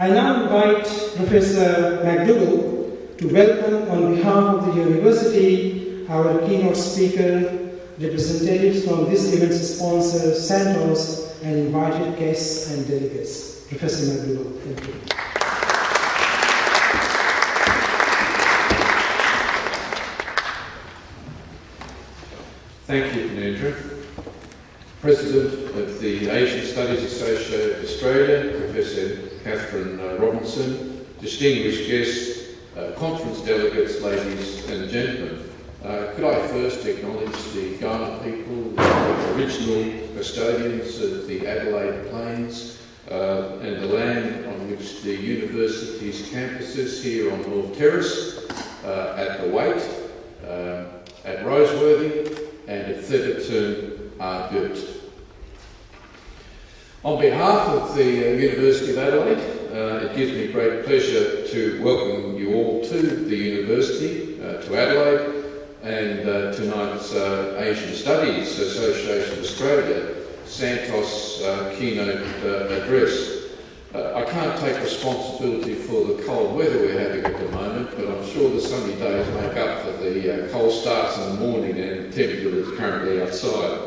I now invite Professor McDougall to welcome on behalf of the university our keynote speaker, representatives from this event's sponsor, Santos, and invited guests and delegates. Professor McDougall, thank you. Thank you, Munir. President of the Asian Studies Association of Australia, Professor Catherine Robinson, distinguished guests, conference delegates, ladies and gentlemen. Could I first acknowledge the Ghana people, the original custodians of the Adelaide Plains, and the land on which the university's campuses here on North Terrace, at the Waite, at Roseworthy, and at Thetherton are built. On behalf of the University of Adelaide, it gives me great pleasure to welcome you all to the university, to Adelaide, and tonight's Asian Studies Association of Australia, Santos keynote address. I can't take responsibility for the cold weather we're having at the moment, but I'm sure the sunny days make up for the cold starts in the morning and the temperature that's currently outside.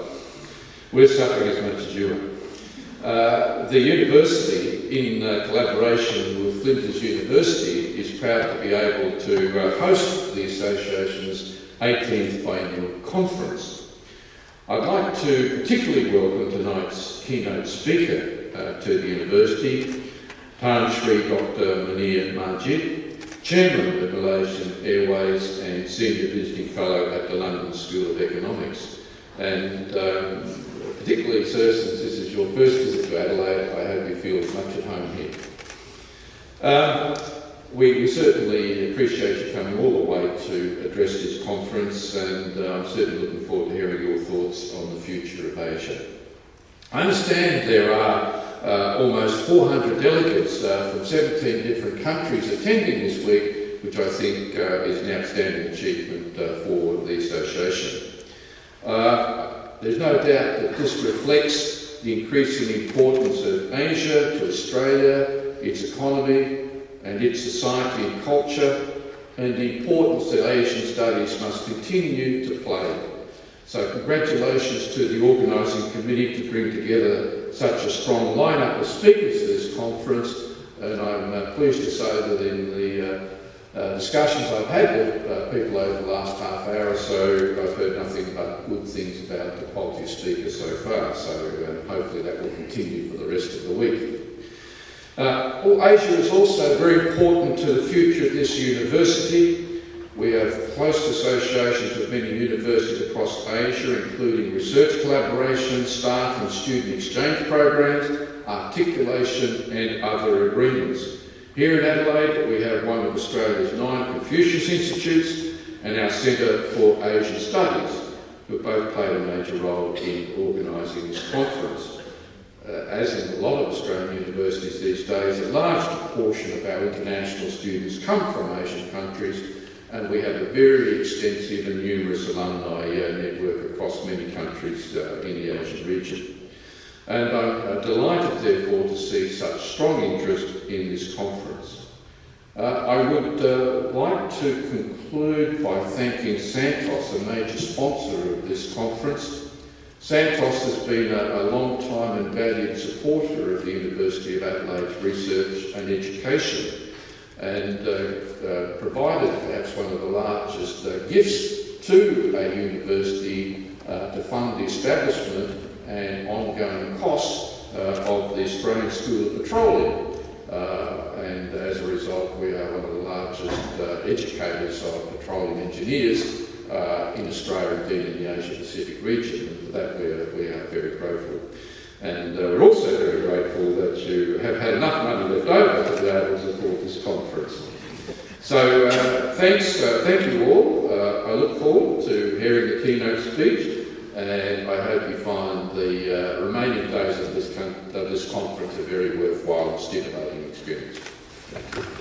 We're suffering as much as you are. The university, in collaboration with Flinders University, is proud to be able to host the association's 18th Biennial Conference. I'd like to particularly welcome tonight's keynote speaker to the university, Tan Sri Dr. Munir Majid, Chairman of Malaysian Airways and Senior Visiting Fellow at the London School of Economics. And particularly, sir, since this is your first visit to Adelaide, I hope you feel as much at home here. We certainly appreciate you coming all the way to address this conference, and I'm certainly looking forward to hearing your thoughts on the future of Asia. I understand there are almost 400 delegates from 17 different countries attending this week, which I think is an outstanding achievement for the association. There's no doubt that this reflects the increasing importance of Asia to Australia, its economy and its society and culture, and the importance that Asian studies must continue to play. So congratulations to the organising committee to bring together such a strong lineup of speakers for this conference, and I'm pleased to say that in the discussions I've had with people over the last half hour or so, I've heard nothing but good things about the quality of speakers so far, so hopefully that will continue for the rest of the week. Asia is also very important to the future of this university. We have close associations with many universities across Asia, including research collaboration, staff and student exchange programs, articulation and other agreements. Here in Adelaide, we have one of Australia's 9 Confucius Institutes and our Centre for Asian Studies, who both played a major role in organising this conference. As in a lot of Australian universities these days, a large proportion of our international students come from Asian countries, and we have a very extensive and numerous alumni network across many countries in the Asian region. And I'm delighted, therefore, to see such strong interest in this conference. I would like to conclude by thanking Santos, a major sponsor of this conference. Santos has been a long-time and valued supporter of the University of Adelaide's research and education, and provided perhaps one of the largest gifts to a university to fund the establishment and ongoing costs of the Australian School of Petroleum. And as a result, we are one of the largest educators of petroleum engineers in Australia, indeed in the Asia-Pacific region, and for that we are very grateful. And we're also very grateful that you have had enough money left over to be able to support this conference. So thank you all. I look forward to hearing the keynote speech, and I hope you find the remaining days of this conference a very worthwhile and stimulating experience. Thank you.